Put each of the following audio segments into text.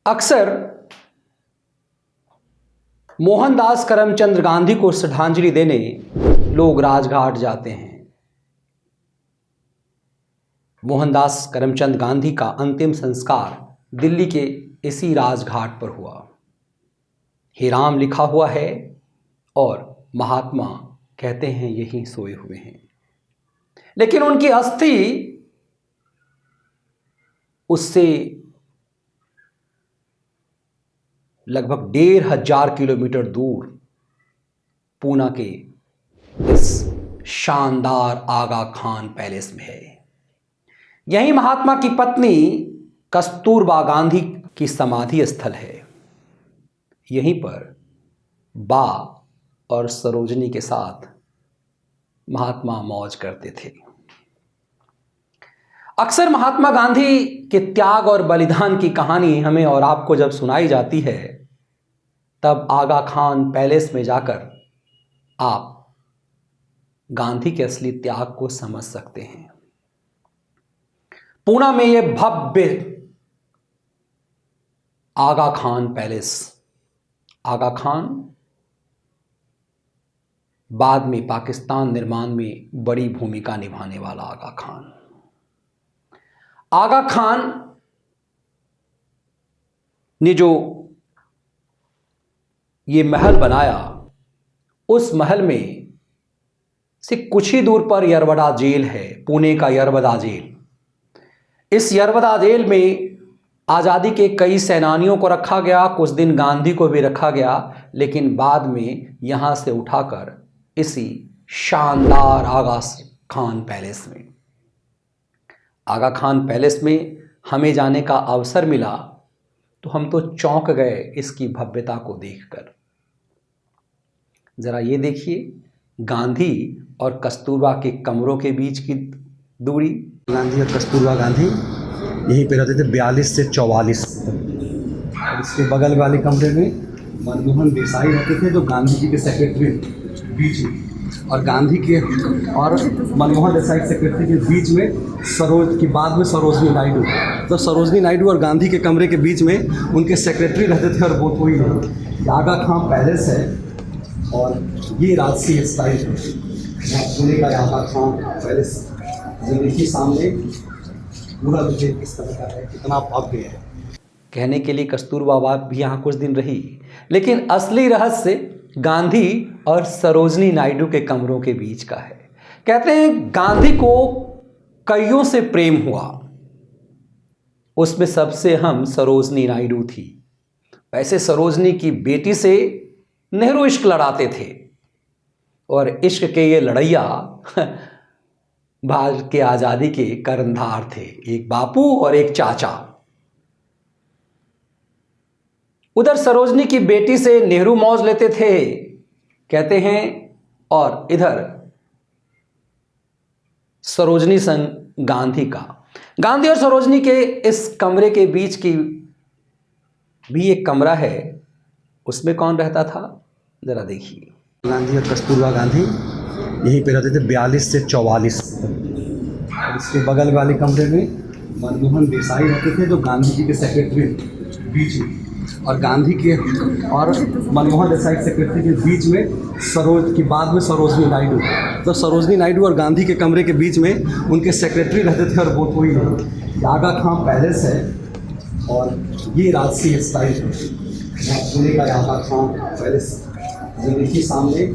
अक्सर मोहनदास करमचंद गांधी को श्रद्धांजलि देने लोग राजघाट जाते हैं। मोहनदास करमचंद गांधी का अंतिम संस्कार दिल्ली के इसी राजघाट पर हुआ। हे राम लिखा हुआ है और महात्मा कहते हैं यहीं सोए हुए हैं। लेकिन उनकी अस्थि उससे लगभग 1500 किलोमीटर दूर पूना के इस शानदार आगा खान पैलेस में है। यही महात्मा की पत्नी कस्तूरबा गांधी की समाधि स्थल है। यहीं पर बा और सरोजनी के साथ महात्मा मौज करते थे। अक्सर महात्मा गांधी के त्याग और बलिदान की कहानी हमें और आपको जब सुनाई जाती है, तब आगा खान पैलेस में जाकर आप गांधी के असली त्याग को समझ सकते हैं। पूना में यह भव्य आगा खान पैलेस, आगा खान बाद में पाकिस्तान निर्माण में बड़ी भूमिका निभाने वाला आगा खान। आगा खान ने जो ये महल बनाया, उस महल में से कुछ ही दूर पर यरवदा जेल है, पुणे का यरवदा जेल। इस यरवदा जेल में आज़ादी के कई सेनानियों को रखा गया, कुछ दिन गांधी को भी रखा गया, लेकिन बाद में यहां से उठाकर इसी शानदार आगा खान पैलेस में, आगा खान पैलेस में हमें जाने का अवसर मिला तो हम तो चौंक गए इसकी भव्यता को देखकर। जरा ये देखिए, गांधी और कस्तूरबा के कमरों के बीच की दूरी। गांधी और कस्तूरबा गांधी यहीं पे रहते थे 42 से 44 तक। और इसके बगल वाले कमरे में मनमोहन देसाई रहते थे, जो गांधी जी के सेक्रेटरी बीच में, और गांधी के और मनमोहन देसाई सेक्रेटरी के बीच में बाद में सरोजनी नायडू, तो सरोजनी नायडू और गांधी के कमरे के बीच में उनके सेक्रेटरी रहते थे। और वो कोई नहीं, आगा खान पैलेस है और ये राजसी स्टाइल है पुणे का आगा खान पैलेस। ये देखिए सामने पूरा मुझे इस तरह का है, कितना भव्य है। कहने के लिए कस्तूरबा भी यहाँ कुछ दिन रही, लेकिन असली रहस्य गांधी और सरोजनी नायडू के कमरों के बीच का है। कहते हैं गांधी को कईयों से प्रेम हुआ, उसमें सबसे अहम सरोजनी नायडू थी। वैसे सरोजनी की बेटी से नेहरू इश्क लड़ाते थे, और इश्क के ये लड़ैया भारत के आज़ादी के कर्णधार थे, एक बापू और एक चाचा। उधर सरोजनी की बेटी से नेहरू मौज लेते थे कहते हैं, और इधर सरोजनी संग गांधी का। गांधी और सरोजनी के इस कमरे के बीच की भी एक कमरा है, उसमें कौन रहता था जरा देखिए। गांधी और कस्तूरबा गांधी यहीं पे रहते थे 42 से 44 तक। और इसके बगल वाले कमरे में मनमोहन देसाई रहते थे, जो गांधी जी के सेक्रेटरी बीच में, और गांधी के और मनमोहन देसाई सेक्रेटरी के बीच में बाद में सरोजनी नायडू, तो सरोजनी नायडू और गांधी के कमरे के बीच में उनके सेक्रेटरी रहते थे। और वो कोई नहीं, आगा खान पैलेस है और ये राजसी स्टाइल है पुणे का आगा खान पैलेस। ये देखिए सामने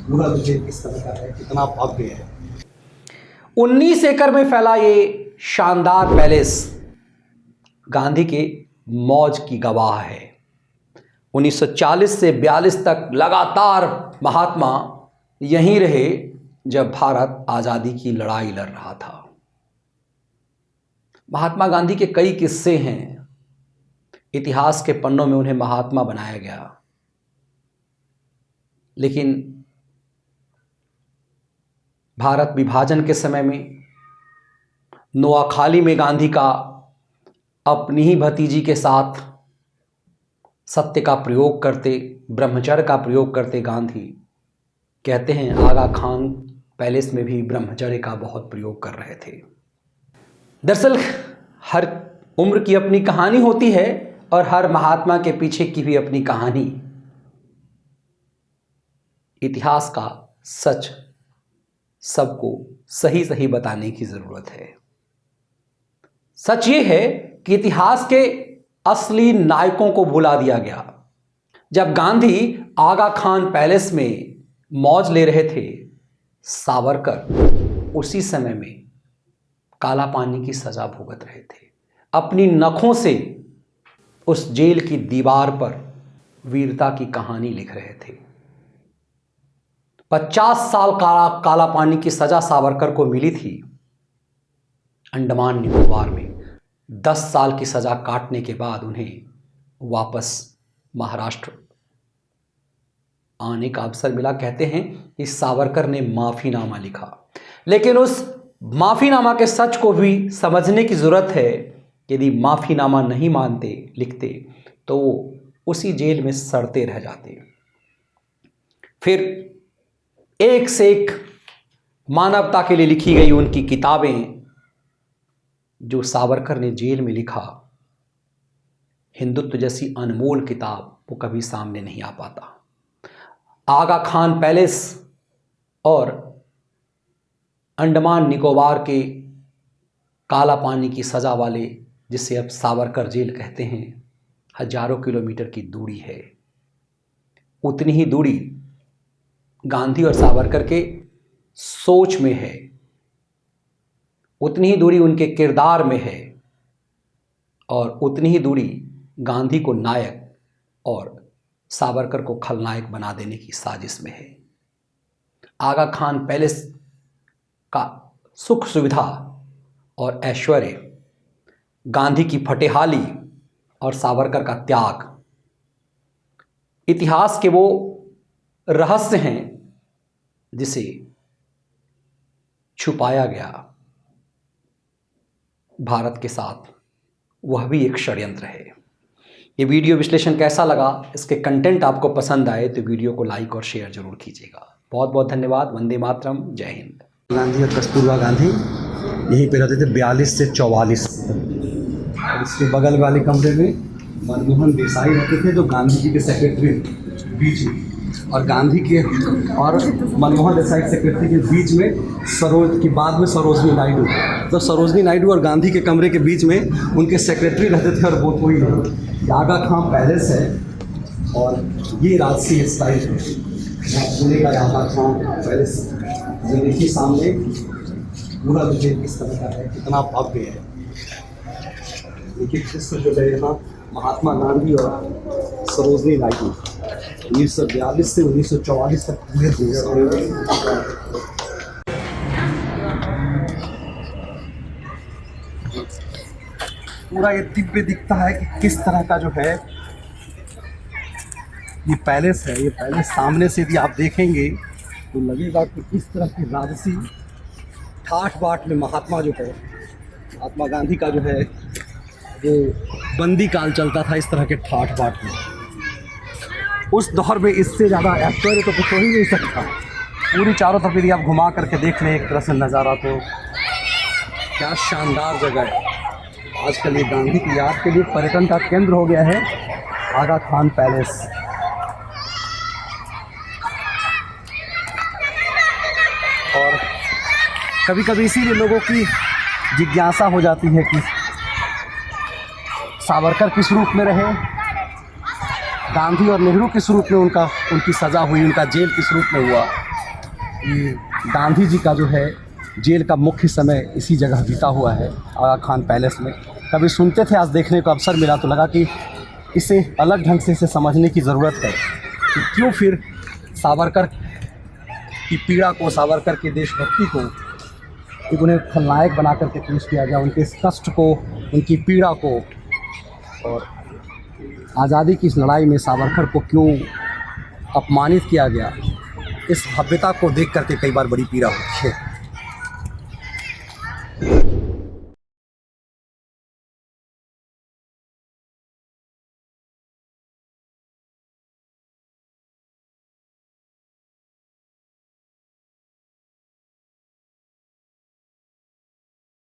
पूरा मुझे इस तरह का है, कितना भव्य है। 19 एकड़ में फैला ये शानदार पैलेस गांधी के मौज की गवाह है। 1940 से 42 तक लगातार महात्मा यहीं रहे, जब भारत आज़ादी की लड़ाई लड़ रहा था। महात्मा गांधी के कई किस्से हैं, इतिहास के पन्नों में उन्हें महात्मा बनाया गया, लेकिन भारत विभाजन के समय में नोआखाली में गांधी का अपनी ही भतीजी के साथ सत्य का प्रयोग करते, ब्रह्मचर्य का प्रयोग करते गांधी। कहते हैं आगा खान पैलेस में भी ब्रह्मचर्य का बहुत प्रयोग कर रहे थे। दरअसल हर उम्र की अपनी कहानी होती है और हर महात्मा के पीछे की भी अपनी कहानी। इतिहास का सच सबको सही सही बताने की जरूरत है। सच ये है कि इतिहास के असली नायकों को भुला दिया गया। जब गांधी आगा खान पैलेस में मौज ले रहे थे, सावरकर उसी समय में काला पानी की सजा भुगत रहे थे। अपनी नखों से उस जेल की दीवार पर वीरता की कहानी लिख रहे थे। 50 साल काला पानी की सजा सावरकर को मिली थी अंडमान निकोबार में। 10 साल की सजा काटने के बाद उन्हें वापस महाराष्ट्र आने का अवसर मिला। कहते हैं कि सावरकर ने माफीनामा लिखा, लेकिन उस माफीनामा के सच को भी समझने की जरूरत है। यदि माफीनामा नहीं मानते, लिखते, तो वो उसी जेल में सड़ते रह जाते। फिर एक से एक मानवता के लिए लिखी गई उनकी किताबें, जो सावरकर ने जेल में लिखा, हिंदुत्व जैसी अनमोल किताब, वो कभी सामने नहीं आ पाता। आगा खान पैलेस और अंडमान निकोबार के काला पानी की सजा वाले, जिसे अब सावरकर जेल कहते हैं, हजारों किलोमीटर की दूरी है। उतनी ही दूरी गांधी और सावरकर के सोच में है, उतनी ही दूरी उनके किरदार में है, और उतनी ही दूरी गांधी को नायक और सावरकर को खलनायक बना देने की साजिश में है। आगा खान पैलेस का सुख सुविधा और ऐश्वर्य, गांधी की फटेहाली और सावरकर का त्याग, इतिहास के वो रहस्य हैं जिसे छुपाया गया भारत के साथ। वह भी एक षड्यंत्र है। ये वीडियो विश्लेषण कैसा लगा, इसके कंटेंट आपको पसंद आए तो वीडियो को लाइक और शेयर जरूर कीजिएगा। बहुत बहुत धन्यवाद। वंदे मातरम। जय हिंद। गांधी और कस्तूरबा गांधी यहीं पे रहते थे 42 से 44 तक। और इसके बगल वाले कमरे में मनमोहन देसाई रहते थे, जो गांधी जी के सेक्रेटरी बीच में, और गांधी के और मनमोहन देसाई सेक्रेटरी के बीच में की बाद में सरोजनी नायडू। तो सरोजनी नायडू और गांधी के कमरे के बीच में उनके सेक्रेटरी रहते थे, और वो कोई नहीं। आगा खान पैलेस है और ये राजसी स्टाइल है पुणे का आगा खान पैलेस। जो देखिए सामने पूरा विजय किस तरह का है, कितना भव्य है। देखिए कृष्ण जो है यहाँ महात्मा गांधी और सरोजनी नायडू 1942 से 1944 तक पूरे देश में। पूरा ये दिव्य दिखता है कि किस तरह का जो है ये पैलेस है। ये पैलेस सामने से भी आप देखेंगे तो लगेगा कि किस तरह की राजसी ठाठ बाट में महात्मा जो है, महात्मा गांधी का जो है वो बंदी काल चलता था इस तरह के ठाठ बाट में। उस दौर में इससे ज़्यादा ऐश्वर्य तो कुछ हो ही नहीं सकता। पूरी चारों तरफ यदि आप घुमा करके देख लें एक तरह से नज़ारा, तो क्या शानदार जगह है। आजकल ये गांधी की याद के लिए पर्यटन का केंद्र हो गया है आगा खान पैलेस। और कभी कभी इसीलिए लोगों की जिज्ञासा हो जाती है कि सावरकर किस रूप में रहे, गांधी और नेहरू किस रूप में उनकी सज़ा हुई, उनका जेल किस रूप में हुआ। ये गांधी जी का जो है जेल का मुख्य समय इसी जगह बीता हुआ है आगा खान पैलेस में। कभी सुनते थे, आज देखने को अवसर मिला तो लगा कि इसे अलग ढंग से इसे समझने की ज़रूरत है कि क्यों फिर सावरकर की पीड़ा को, सावरकर के देशभक्ति को, कि उन्हें खलनायक बना करके पेश किया गया, उनके इस कष्ट को, उनकी पीड़ा को, और आज़ादी की इस लड़ाई में सावरकर को क्यों अपमानित किया गया। इस भव्यता को देख करके कई बार बड़ी पीड़ा होती है।